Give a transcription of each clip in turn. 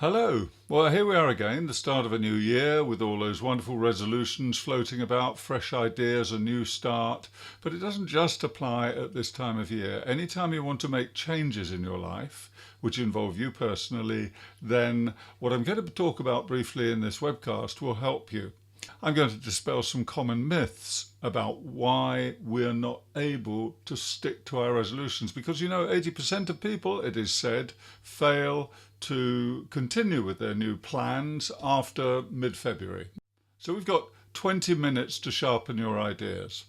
Hello. Well, here we are again, the start of a new year with all those wonderful resolutions floating about, fresh ideas, a new start. But it doesn't just apply at this time of year. Anytime you want to make changes in your life, which involve you personally, then what I'm going to talk about briefly in this webcast will help you. I'm going to dispel some common myths about why we're not able to stick to our resolutions. Because 80% of people, it is said, fail to continue with their new plans after mid-February. So we've got 20 minutes to sharpen your ideas.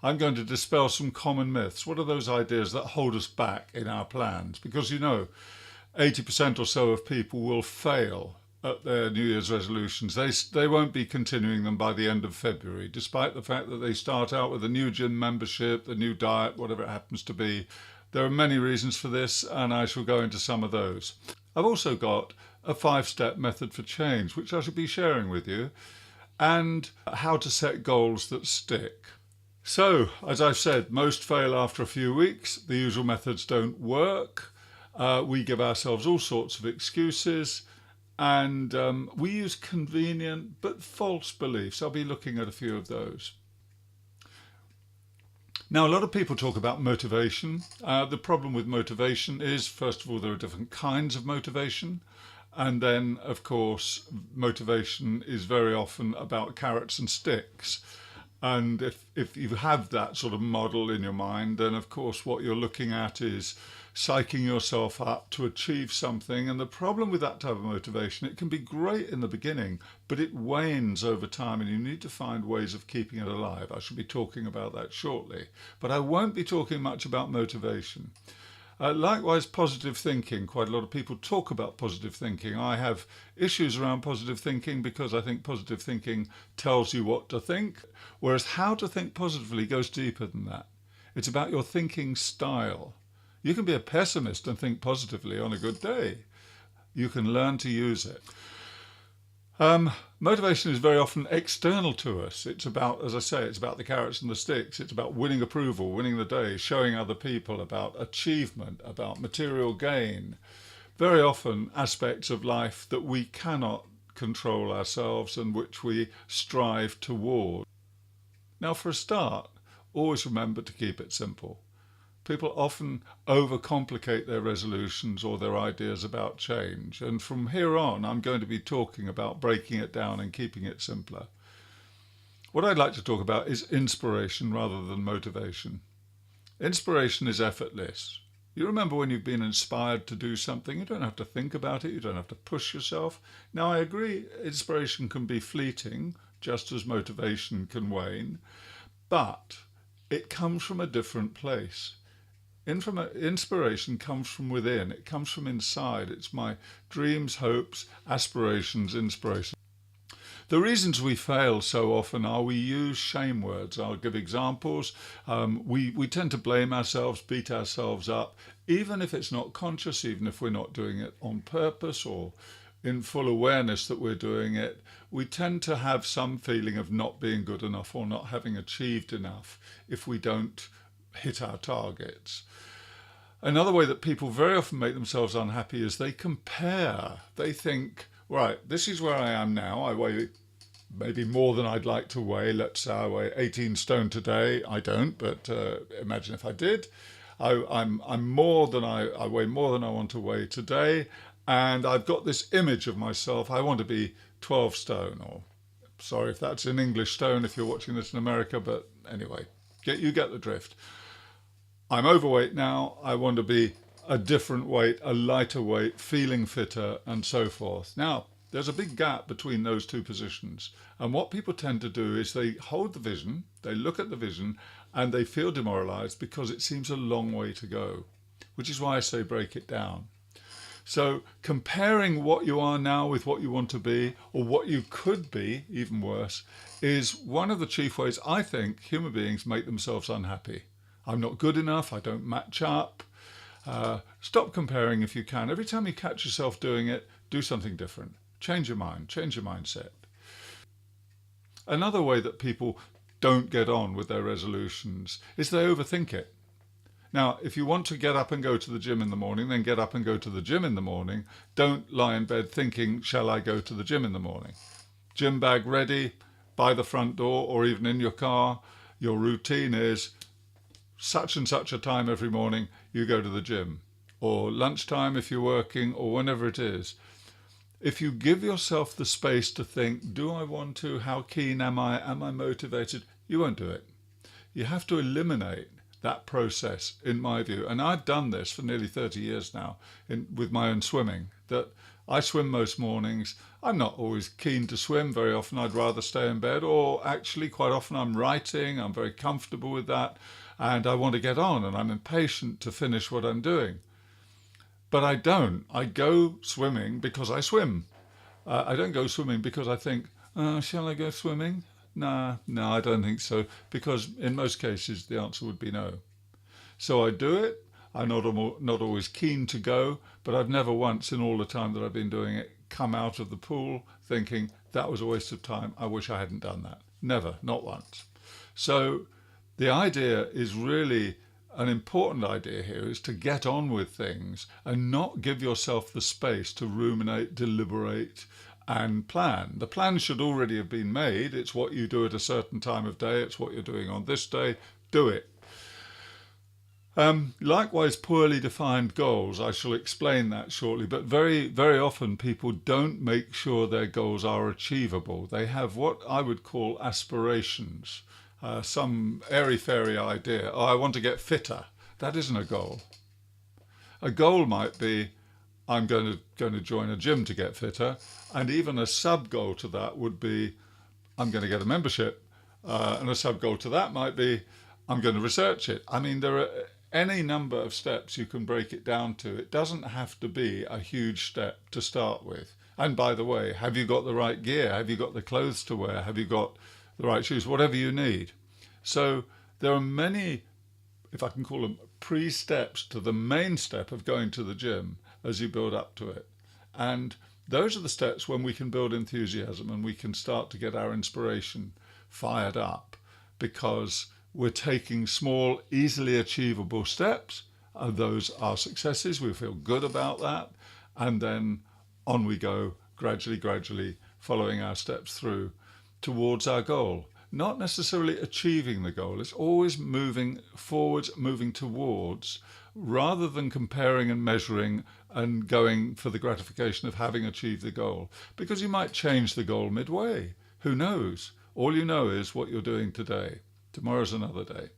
I'm going to dispel some common myths. What are those ideas that hold us back in our plans? Because 80% or so of people will fail at their New Year's resolutions. They won't be continuing them by the end of February, despite the fact that they start out with a new gym membership, the new diet, whatever it happens to be. There are many reasons for this, and I shall go into some of those. I've also got a 5-step method for change, which I shall be sharing with you, and how to set goals that stick. So, as I've said, most fail after a few weeks. The usual methods don't work. We give ourselves all sorts of excuses, and we use convenient but false beliefs. I'll be looking at a few of those. Now, a lot of people talk about motivation. The problem with motivation is, first of all, there are different kinds of motivation. And then, of course, motivation is very often about carrots and sticks. And if you have that sort of model in your mind, then, of course, what you're looking at is psyching yourself up to achieve something. And the problem with that type of motivation, it can be great in the beginning, but it wanes over time and you need to find ways of keeping it alive. I shall be talking about that shortly, but I won't be talking much about motivation. Likewise, positive thinking. Quite a lot of people talk about positive thinking. I have issues around positive thinking because I think positive thinking tells you what to think, whereas how to think positively goes deeper than that. It's about your thinking style. You can be a pessimist and think positively on a good day. You can learn to use it. Motivation is very often external to us. It's about, as I say, it's about the carrots and the sticks. It's about winning approval, winning the day, showing other people, about achievement, about material gain. Very often aspects of life that we cannot control ourselves and which we strive toward. Now, for a start, always remember to keep it simple. People often overcomplicate their resolutions or their ideas about change. And from here on, I'm going to be talking about breaking it down and keeping it simpler. What I'd like to talk about is inspiration rather than motivation. Inspiration is effortless. You remember when you've been inspired to do something, you don't have to think about it, you don't have to push yourself. Now, I agree, inspiration can be fleeting, just as motivation can wane, but it comes from a different place. Inspiration comes from within. It comes from inside. It's my dreams, hopes, aspirations, inspiration. The reasons we fail so often are we use shame words. I'll give examples. We tend to blame ourselves, beat ourselves up, even if it's not conscious, even if we're not doing it on purpose or in full awareness that we're doing it. We tend to have some feeling of not being good enough or not having achieved enough if we don't hit our targets. Another way that people very often make themselves unhappy is they compare. They think, right, this is where I am now. I weigh maybe more than I'd like to weigh. Let's say I weigh 18 stone today. I don't, but imagine if I did. I'm more than I weigh more than I want to weigh today. And I've got this image of myself. I want to be 12 stone, or sorry if that's in English stone if you're watching this in America, but anyway, you get the drift. I'm overweight now, I want to be a different weight, a lighter weight, feeling fitter, and so forth. Now, there's a big gap between those two positions. And what people tend to do is they hold the vision, they look at the vision, and they feel demoralized because it seems a long way to go, which is why I say break it down. So comparing what you are now with what you want to be, or what you could be, even worse, is one of the chief ways I think human beings make themselves unhappy. I'm not good enough, I don't match up. Stop comparing if you can. Every time you catch yourself doing it, do something different. Change your mind, change your mindset. Another way that people don't get on with their resolutions is they overthink it. Now, if you want to get up and go to the gym in the morning, then get up and go to the gym in the morning. Don't lie in bed thinking, shall I go to the gym in the morning? Gym bag ready by the front door or even in your car. Your routine is such and such a time every morning you go to the gym, or lunchtime if you're working, or whenever it is. If you give yourself the space to think, do I want to? How keen am I? Am I motivated? You won't do it. You have to eliminate that process, in my view. And I've done this for nearly 30 years now with my own swimming, that I swim most mornings. I'm not always keen to swim. Very often I'd rather stay in bed, or actually quite often I'm writing. I'm very comfortable with that and I want to get on and I'm impatient to finish what I'm doing. But I don't. I go swimming because I swim. I don't go swimming because I think, shall I go swimming? No, I don't think so. Because in most cases, the answer would be no. So I do it. I'm not always keen to go, but I've never once in all the time that I've been doing it come out of the pool thinking that was a waste of time. I wish I hadn't done that. Never, not once. So the idea is really an important idea here is to get on with things and not give yourself the space to ruminate, deliberate, and plan. The plan should already have been made. It's what you do at a certain time of day. It's what you're doing on this day. Do it. Likewise, poorly defined goals. I shall explain that shortly. But very, very often people don't make sure their goals are achievable. They have what I would call aspirations. Some airy-fairy idea. Oh, I want to get fitter. That isn't a goal. A goal might be, I'm going to join a gym to get fitter, and even a sub-goal to that would be, I'm going to get a membership, and a sub-goal to that might be, I'm going to research it. I mean, there are any number of steps you can break it down to. It doesn't have to be a huge step to start with. And by the way, have you got the right gear? Have you got the clothes to wear? Have you got the right shoes? Whatever you need. So there are many, if I can call them, pre-steps to the main step of going to the gym as you build up to it. And those are the steps when we can build enthusiasm and we can start to get our inspiration fired up, because we're taking small, easily achievable steps. Those are successes. We feel good about that. And then on we go, gradually following our steps through towards our goal. Not necessarily achieving the goal. It's always moving forwards, moving towards, rather than comparing and measuring and going for the gratification of having achieved the goal. Because you might change the goal midway. Who knows? All you know is what you're doing today. Tomorrow's another day.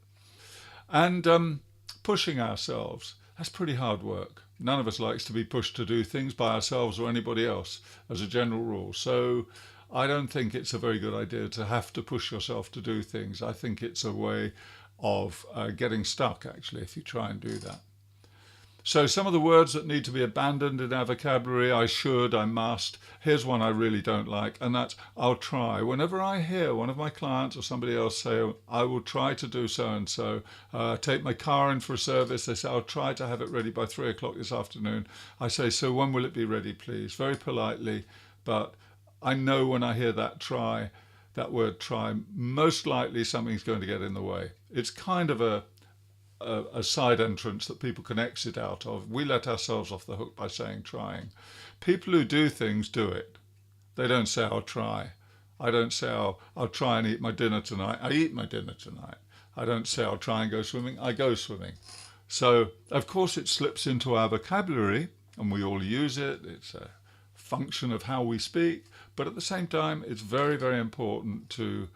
And pushing ourselves, that's pretty hard work. None of us likes to be pushed to do things by ourselves or anybody else, as a general rule. So I don't think it's a very good idea to have to push yourself to do things. I think it's a way of getting stuck, actually, if you try and do that. So some of the words that need to be abandoned in our vocabulary, I should, I must. Here's one I really don't like, and that's I'll try. Whenever I hear one of my clients or somebody else say, I will try to do so-and-so, take my car in for a service, they say, I'll try to have it ready by 3 o'clock this afternoon. I say, so when will it be ready, please? Very politely, but I know when I hear that word try, most likely something's going to get in the way. It's kind of a side entrance that people can exit out of. We let ourselves off the hook by saying trying. People who do things do it. They don't say, I'll try. I don't say, I'll try and eat my dinner tonight. I eat my dinner tonight. I don't say, I'll try and go swimming. I go swimming. So, of course, it slips into our vocabulary and we all use it. It's a function of how we speak. But at the same time, it's very, very important to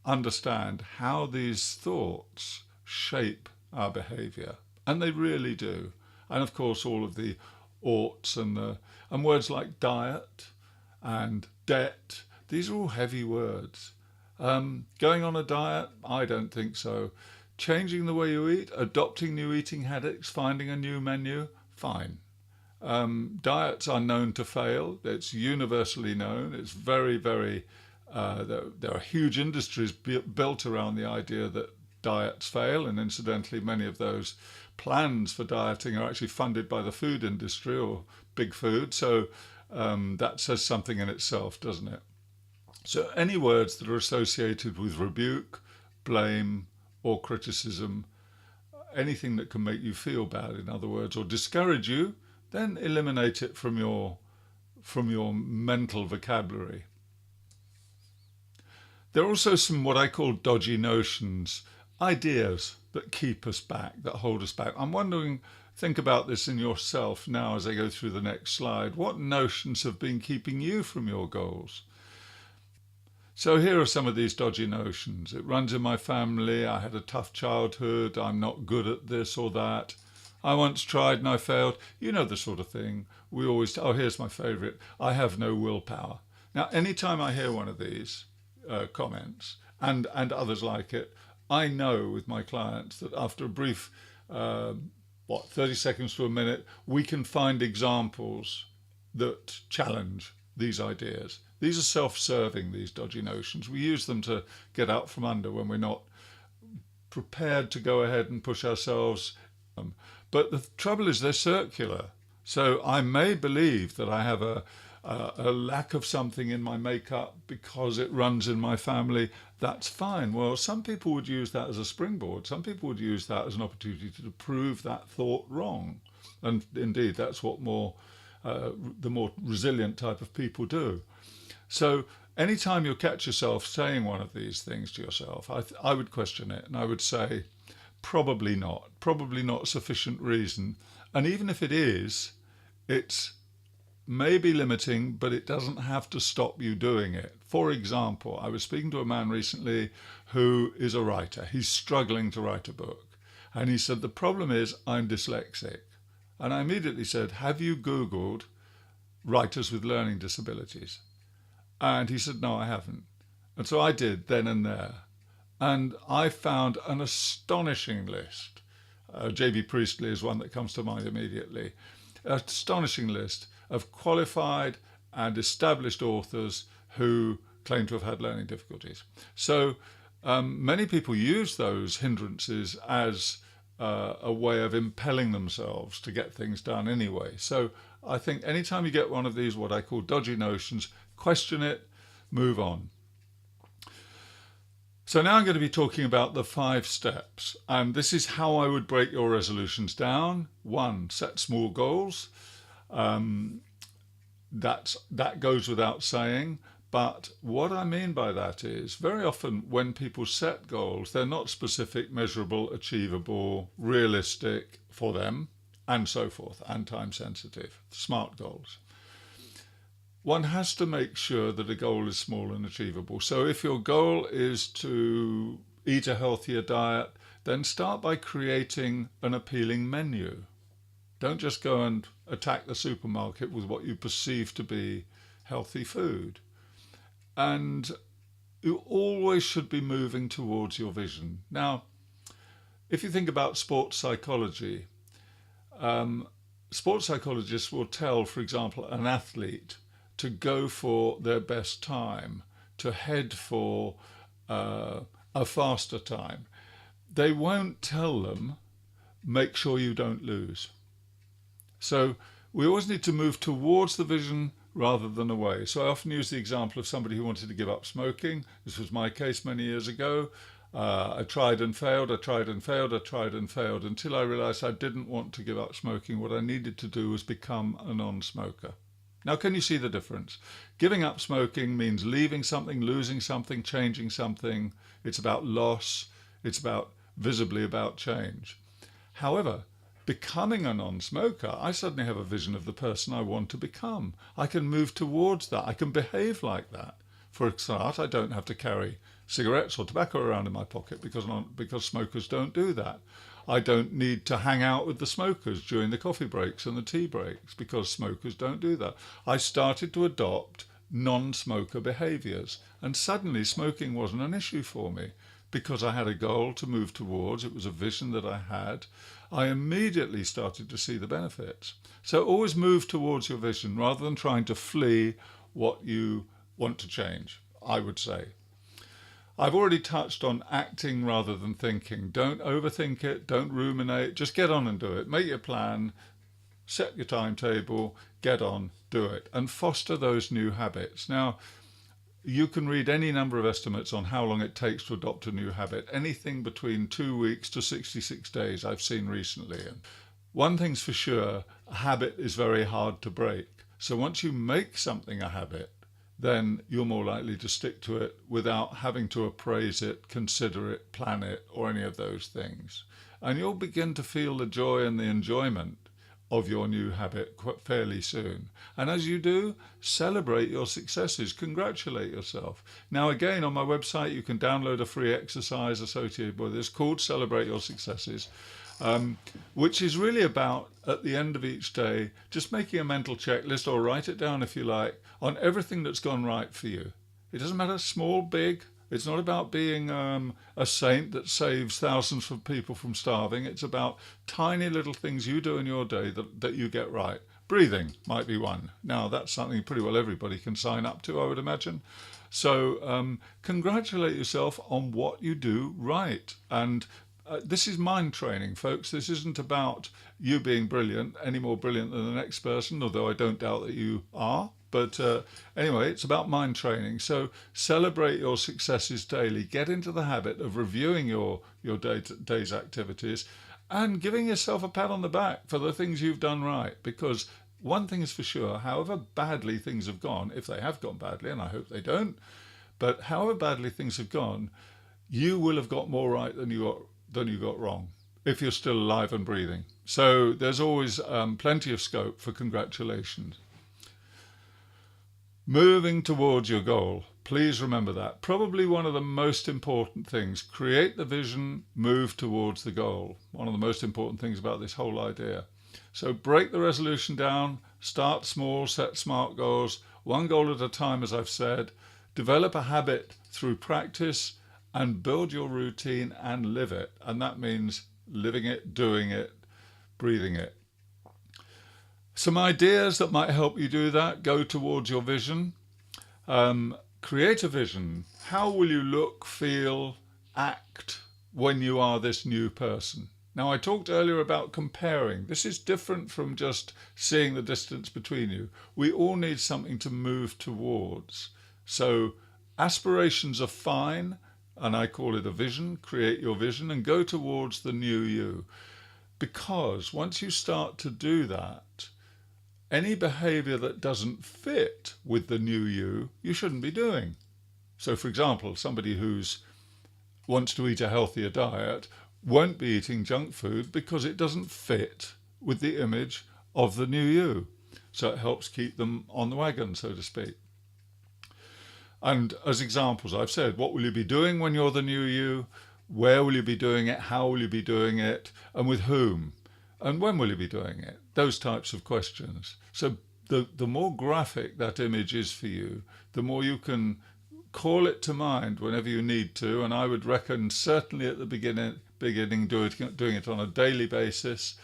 understand how these thoughts shape our behaviour, and they really do. And of course, all of the oughts and words like diet and debt, these are all heavy words. Going on a diet, I don't think so. Changing the way you eat, adopting new eating habits, finding a new menu, fine. Diets are known to fail. It's universally known. It's very, very, there are huge industries built around the idea that diets fail, and incidentally many of those plans for dieting are actually funded by the food industry or big food, so that says something in itself, doesn't it? So any words that are associated with rebuke, blame or criticism, anything that can make you feel bad, in other words, or discourage you, then eliminate it from your mental vocabulary. There are also some what I call dodgy notions, ideas that keep us back, that hold us back. I'm wondering, think about this in yourself now as I go through the next slide. What notions have been keeping you from your goals? So here are some of these dodgy notions. It runs in my family. I had a tough childhood. I'm not good at this or that. I once tried and I failed. You know the sort of thing. We always, oh, here's my favourite. I have no willpower. Now, anytime I hear one of these comments and others like it, I know with my clients that after a brief, 30 seconds to a minute, we can find examples that challenge these ideas. These are self-serving, these dodgy notions. We use them to get out from under when we're not prepared to go ahead and push ourselves. But the trouble is they're circular. So I may believe that I have a lack of something in my makeup because it runs in my family. That's fine. Well, some people would use that as a springboard. Some people would use that as an opportunity to prove that thought wrong. And indeed, that's what the more resilient type of people do. So anytime you catch yourself saying one of these things to yourself, I would question it and I would say, probably not sufficient reason. And even if it is, it's maybe limiting, but it doesn't have to stop you doing it. For example, I was speaking to a man recently who is a writer. He's struggling to write a book. And he said, the problem is I'm dyslexic. And I immediately said, have you Googled writers with learning disabilities? And he said, no, I haven't. And so I did then and there. And I found an astonishing list. J.B. Priestley is one that comes to mind immediately. An astonishing list of qualified and established authors who claim to have had learning difficulties. So many people use those hindrances as a way of impelling themselves to get things done anyway. So I think anytime you get one of these, what I call dodgy notions, question it, move on. So now I'm going to be talking about the 5 steps, and this is how I would break your resolutions down. 1, set small goals. That goes without saying, but what I mean by that is very often when people set goals, they're not specific, measurable, achievable, realistic for them, and so forth, and time sensitive, SMART goals. One has to make sure that a goal is small and achievable. So if your goal is to eat a healthier diet, then start by creating an appealing menu. Don't just go and attack the supermarket with what you perceive to be healthy food. And you always should be moving towards your vision. Now, if you think about sports psychology, sports psychologists will tell, for example, an athlete to go for their best time, to head for a faster time. They won't tell them, make sure you don't lose. So we always need to move towards the vision rather than away. So I often use the example of somebody who wanted to give up smoking. This was my case many years ago. I tried and failed, until I realized I didn't want to give up smoking. What I needed to do was become a non-smoker. Now, can you see the difference? Giving up smoking means leaving something, losing something, changing something. It's about loss. It's visibly about change. However, becoming a non-smoker, I suddenly have a vision of the person I want to become. I can move towards that. I can behave like that. For a start, I don't have to carry cigarettes or tobacco around in my pocket because smokers don't do that. I don't need to hang out with the smokers during the coffee breaks and the tea breaks because smokers don't do that. I started to adopt non-smoker behaviours, and suddenly smoking wasn't an issue for me because I had a goal to move towards. It was a vision that I had. I immediately started to see the benefits. So always move towards your vision rather than trying to flee what you want to change, I would say. I've already touched on acting rather than thinking. Don't overthink it, don't ruminate, just get on and do it. Make your plan, set your timetable, get on, do it, and foster those new habits. Now, you can read any number of estimates on how long it takes to adopt a new habit. Anything between 2 weeks to 66 days I've seen recently. And one thing's for sure, a habit is very hard to break. So once you make something a habit, then you're more likely to stick to it without having to appraise it, consider it, plan it, or any of those things. And you'll begin to feel the joy and the enjoyment of your new habit quite fairly soon. And as you do, celebrate your successes, congratulate yourself. Now, again, on my website, you can download a free exercise associated with this called Celebrate Your Successes, which is really about, at the end of each day, just making a mental checklist, or write it down if you like, on everything that's gone right for you. It doesn't matter, small, big. It's not about being a saint that saves thousands of people from starving. It's about tiny little things you do in your day that you get right. Breathing might be one. Now, that's something pretty well everybody can sign up to, I would imagine. So congratulate yourself on what you do right. And this is mind training, folks. This isn't about you being brilliant, any more brilliant than the next person, although I don't doubt that you are. But anyway, it's about mind training. So celebrate your successes daily. Get into the habit of reviewing your day's activities and giving yourself a pat on the back for the things you've done right. Because one thing is for sure, however badly things have gone, if they have gone badly, and I hope they don't, but however badly things have gone, you will have got more right than you got wrong, if you're still alive and breathing. So there's always plenty of scope for congratulations. Moving towards your goal, please remember that. Probably one of the most important things. Create the vision, move towards the goal. One of the most important things about this whole idea. So break the resolution down, start small, set smart goals, one goal at a time, as I've said. Develop a habit through practice, and build your routine and live it. And that means living it, doing it, breathing it. Some ideas that might help you do that: go towards your vision. Create a vision. How will you look, feel, act when you are this new person? Now, I talked earlier about comparing. This is different from just seeing the distance between you. We all need something to move towards. So aspirations are fine, and I call it a vision. Create your vision and go towards the new you. Because once you start to do that, any behavior that doesn't fit with the new you shouldn't be doing. So, for example, somebody who wants to eat a healthier diet won't be eating junk food because it doesn't fit with the image of the new you. So it helps keep them on the wagon, so to speak. And as examples, I've said, what will you be doing when you're the new you? Where will you be doing it? How will you be doing it? And with whom? And when will you be doing it? Those types of questions. So the more graphic that image is for you, the more you can call it to mind whenever you need to. And I would reckon certainly at the beginning doing it on a daily basis,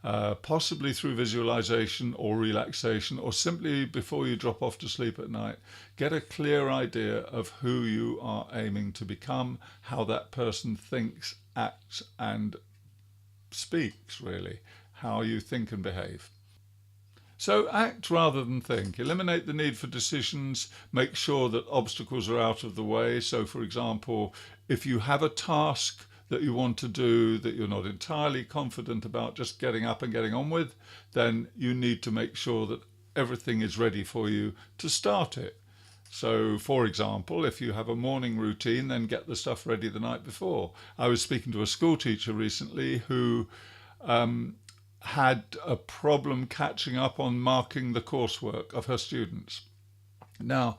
possibly through visualization or relaxation, or simply before you drop off to sleep at night. Get a clear idea of who you are aiming to become, how that person thinks, acts, and speaks, really, how you think and behave. So act rather than think. Eliminate the need for decisions. Make sure that obstacles are out of the way. So, for example, if you have a task that you want to do that you're not entirely confident about just getting up and getting on with, then you need to make sure that everything is ready for you to start it. So, for example, if you have a morning routine, then get the stuff ready the night before. I was speaking to a school teacher recently who had a problem catching up on marking the coursework of her students. Now,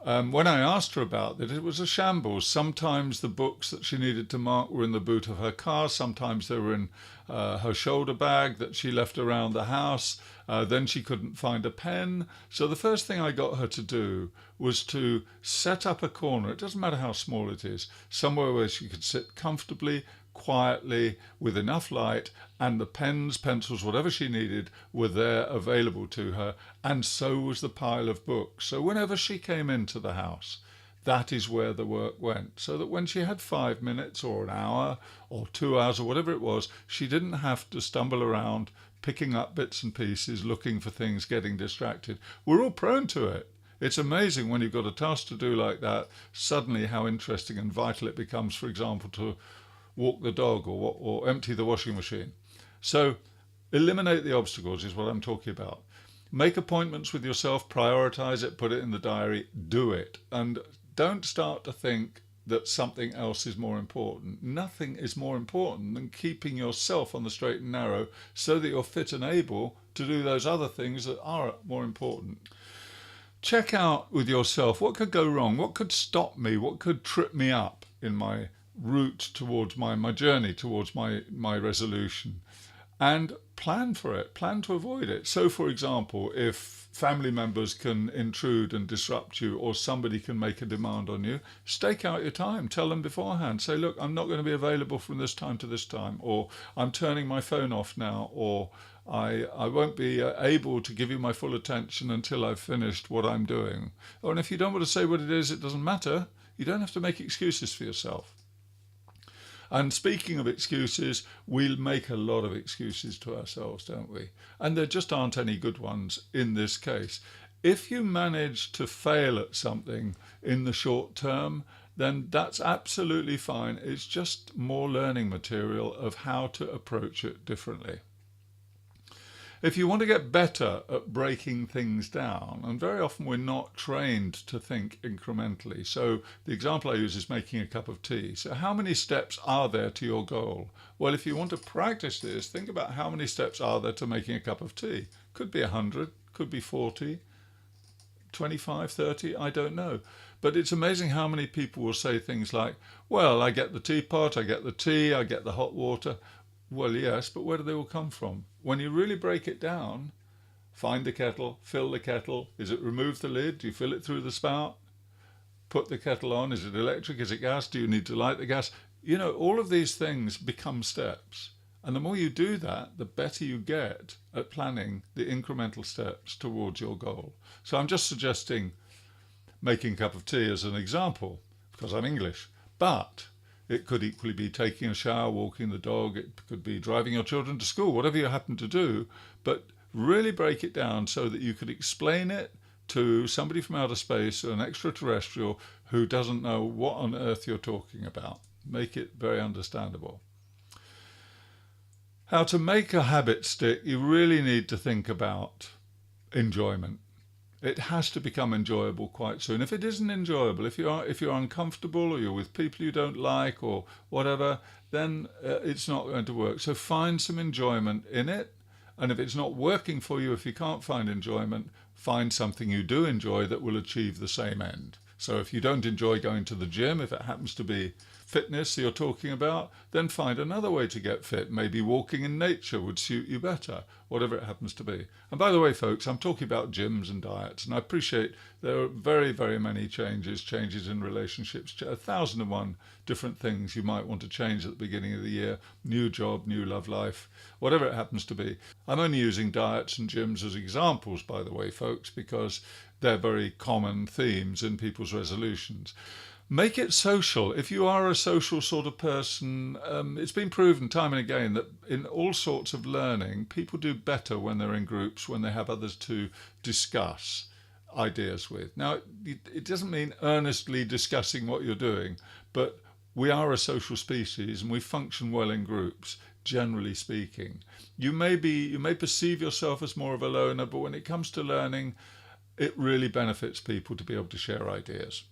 when I asked her about it was a shambles. Sometimes the books that she needed to mark were in the boot of her car. Sometimes they were in her shoulder bag that she left around the house. Then she couldn't find a pen. So the first thing I got her to do was to set up a corner, it doesn't matter how small it is, somewhere where she could sit comfortably, quietly, with enough light, and the pens, pencils, whatever she needed were there available to her, and so was the pile of books. So whenever she came into the house, that is where the work went, so that when she had 5 minutes or an hour or 2 hours or whatever it was, she didn't have to stumble around picking up bits and pieces, looking for things, getting distracted. We're all prone to it. It's amazing when you've got a task to do like that, suddenly how interesting and vital it becomes, for example, to walk the dog or empty the washing machine. So eliminate the obstacles is what I'm talking about. Make appointments with yourself, prioritize it, put it in the diary, do it. And don't start to think that something else is more important. Nothing is more important than keeping yourself on the straight and narrow so that you're fit and able to do those other things that are more important. Check out with yourself what could go wrong, what could stop me, what could trip me up in my route towards my journey towards my resolution, and plan for it, plan to avoid it. So, for example, if family members can intrude and disrupt you, or somebody can make a demand on you, stake out your time. Tell them beforehand. Say, look, I'm not going to be available from this time to this time, or I'm turning my phone off now, or I won't be able to give you my full attention until I've finished what I'm doing. And if you don't want to say what it is, it doesn't matter. You don't have to make excuses for yourself. And speaking of excuses, we make a lot of excuses to ourselves, don't we? And there just aren't any good ones in this case. If you manage to fail at something in the short term, then that's absolutely fine. It's just more learning material of how to approach it differently. If you want to get better at breaking things down, and very often we're not trained to think incrementally. So the example I use is making a cup of tea. So how many steps are there to your goal? Well, if you want to practice this, think about how many steps are there to making a cup of tea. Could be 100, could be 40, 25, 30, I don't know. But it's amazing how many people will say things like, well, I get the teapot, I get the tea, I get the hot water. Well, yes, but where do they all come from? When you really break it down, find the kettle, fill the kettle. Is it remove the lid? Do you fill it through the spout? Put the kettle on. Is it electric? Is it gas? Do you need to light the gas? You know, all of these things become steps. And the more you do that, the better you get at planning the incremental steps towards your goal. So I'm just suggesting making a cup of tea as an example, because I'm English. But it could equally be taking a shower, walking the dog. It could be driving your children to school, whatever you happen to do. But really break it down so that you could explain it to somebody from outer space or an extraterrestrial who doesn't know what on earth you're talking about. Make it very understandable. How to make a habit stick, you really need to think about enjoyment. It has to become enjoyable quite soon. If it isn't enjoyable, if you're uncomfortable or you're with people you don't like or whatever, then it's not going to work. So find some enjoyment in it. And if it's not working for you, if you can't find enjoyment, find something you do enjoy that will achieve the same end. So if you don't enjoy going to the gym, if it happens to be fitness you're talking about, then find another way to get fit. Maybe walking in nature would suit you better, whatever it happens to be. And by the way, folks, I'm talking about gyms and diets, and I appreciate there are very, very many changes in relationships, 1,001 different things you might want to change at the beginning of the year, new job, new love life, whatever it happens to be. I'm only using diets and gyms as examples, by the way, folks, because they're very common themes in people's resolutions. Make it social. If you are a social sort of person, it's been proven time and again that in all sorts of learning, people do better when they're in groups, when they have others to discuss ideas with. Now, it doesn't mean earnestly discussing what you're doing, but we are a social species and we function well in groups, generally speaking. You may perceive yourself as more of a loner, but when it comes to learning, it really benefits people to be able to share ideas.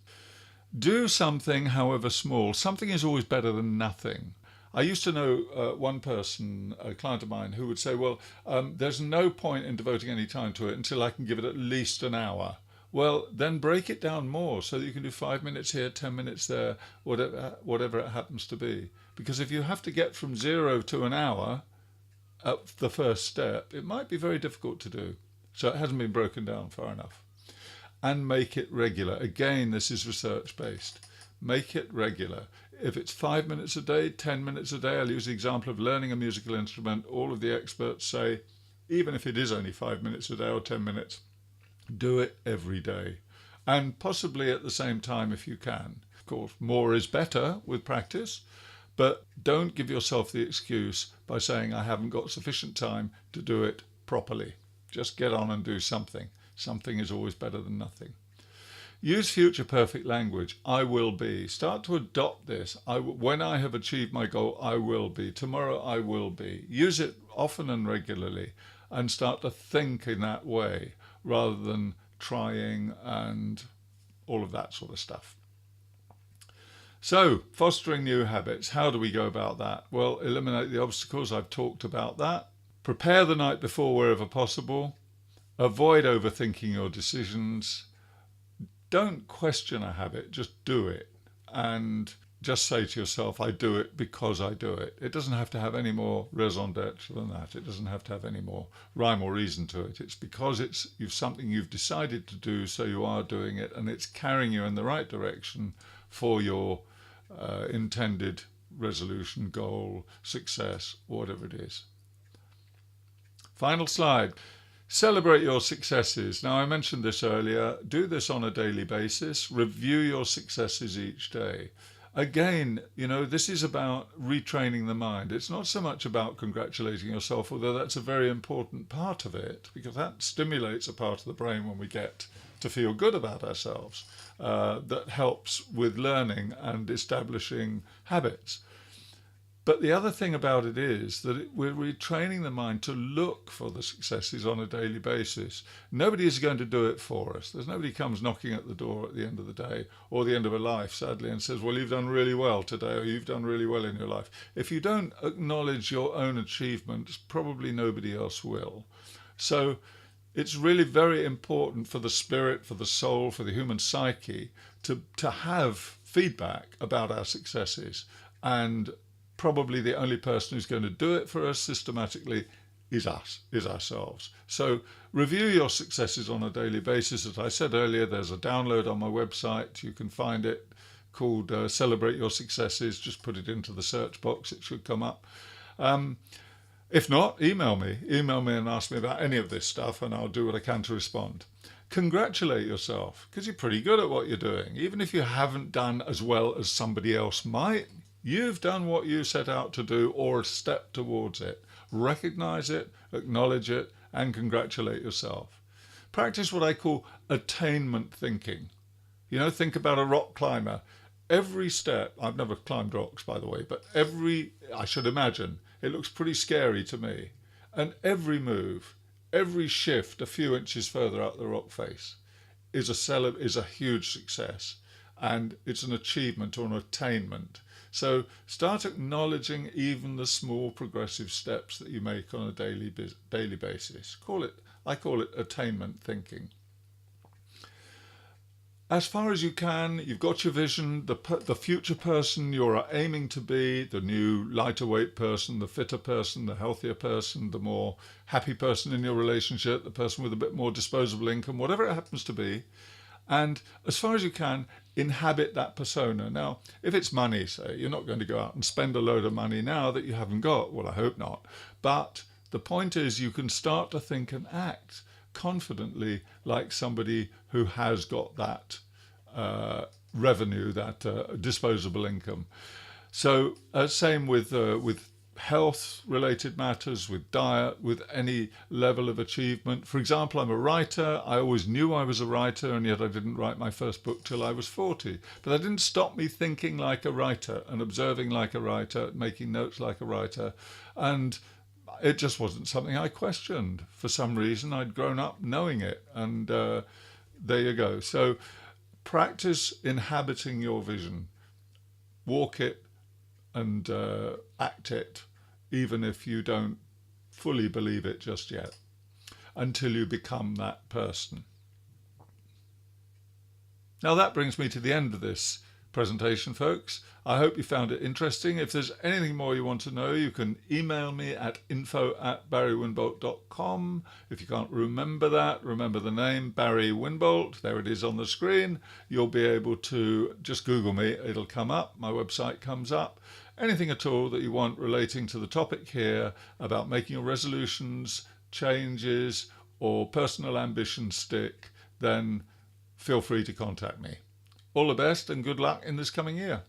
Do something, however small. Something is always better than nothing. I used to know one person, a client of mine, who would say, well, there's no point in devoting any time to it until I can give it at least an hour. Well, then break it down more so that you can do 5 minutes here, 10 minutes there, whatever it happens to be. Because if you have to get from 0 to an hour at the first step, it might be very difficult to do. So it hasn't been broken down far enough. And make it regular. Again, this is research-based. Make it regular. If it's 5 minutes a day, 10 minutes a day, I'll use the example of learning a musical instrument. All of the experts say, even if it is only 5 minutes a day or 10 minutes, do it every day. And possibly at the same time if you can. Of course, more is better with practice, but don't give yourself the excuse by saying, I haven't got sufficient time to do it properly. Just get on and do something. Something is always better than nothing. Use future perfect language. I will be. Start to adopt this. When I have achieved my goal, I will be. Tomorrow, I will be. Use it often and regularly and start to think in that way rather than trying and all of that sort of stuff. So, fostering new habits. How do we go about that? Well, eliminate the obstacles. I've talked about that. Prepare the night before wherever possible. Avoid overthinking your decisions. Don't question a habit, just do it. And just say to yourself, I do it because I do it. It doesn't have to have any more raison d'etre than that. It doesn't have to have any more rhyme or reason to it. It's because it's something you've decided to do, so you are doing it, and it's carrying you in the right direction for your intended resolution, goal, success, whatever it is. Final slide. Celebrate your successes. Now, I mentioned this earlier. Do this on a daily basis. Review your successes each day. Again, this is about retraining the mind. It's not so much about congratulating yourself, although that's a very important part of it, because that stimulates a part of the brain when we get to feel good about ourselves. That helps with learning and establishing habits. But the other thing about it is that we're retraining the mind to look for the successes on a daily basis. Nobody is going to do it for us. There's nobody comes knocking at the door at the end of the day or the end of a life, sadly, and says, well, you've done really well today, or you've done really well in your life. If you don't acknowledge your own achievements, probably nobody else will. So it's really very important for the spirit, for the soul, for the human psyche to have feedback about our successes. And probably the only person who's going to do it for us systematically is ourselves. So review your successes on a daily basis. As I said earlier, there's a download on my website. You can find it called Celebrate Your Successes. Just put it into the search box. It should come up. If not, email me. Email me and ask me about any of this stuff, and I'll do what I can to respond. Congratulate yourself, because you're pretty good at what you're doing. Even if you haven't done as well as somebody else might, you've done what you set out to do or a step towards it. Recognize it, acknowledge it, and congratulate yourself. Practice what I call attainment thinking. Think about a rock climber. Every step, I've never climbed rocks, by the way, but I should imagine, it looks pretty scary to me. And every move, every shift a few inches further up the rock face is a huge success. And it's an achievement or an attainment. So start acknowledging even the small progressive steps that you make on a daily basis. I call it attainment thinking. As far as you can, you've got your vision, the future person you're aiming to be, the new lighter weight person, the fitter person, the healthier person, the more happy person in your relationship, the person with a bit more disposable income, whatever it happens to be. And as far as you can, inhabit that persona. Now, if it's money, say, you're not going to go out and spend a load of money now that you haven't got. Well, I hope not. But the point is you can start to think and act confidently like somebody who has got that revenue, that disposable income. So same with health-related matters, with diet, with any level of achievement. For example, I'm a writer. I always knew I was a writer, and yet I didn't write my first book till I was 40. But that didn't stop me thinking like a writer and observing like a writer, making notes like a writer. And it just wasn't something I questioned. For some reason, I'd grown up knowing it. And there you go. So practice inhabiting your vision. Walk it and act it, even if you don't fully believe it just yet, until you become that person. Now that brings me to the end of this presentation, folks. I hope you found it interesting. If there's anything more you want to know, you can email me at info@barrywinbolt.com. If you can't remember that, remember the name, Barry Winbolt. There it is on the screen. You'll be able to just Google me. It'll come up. My website comes up. Anything at all that you want relating to the topic here about making your resolutions, changes, or personal ambitions stick, then feel free to contact me. All the best and good luck in this coming year.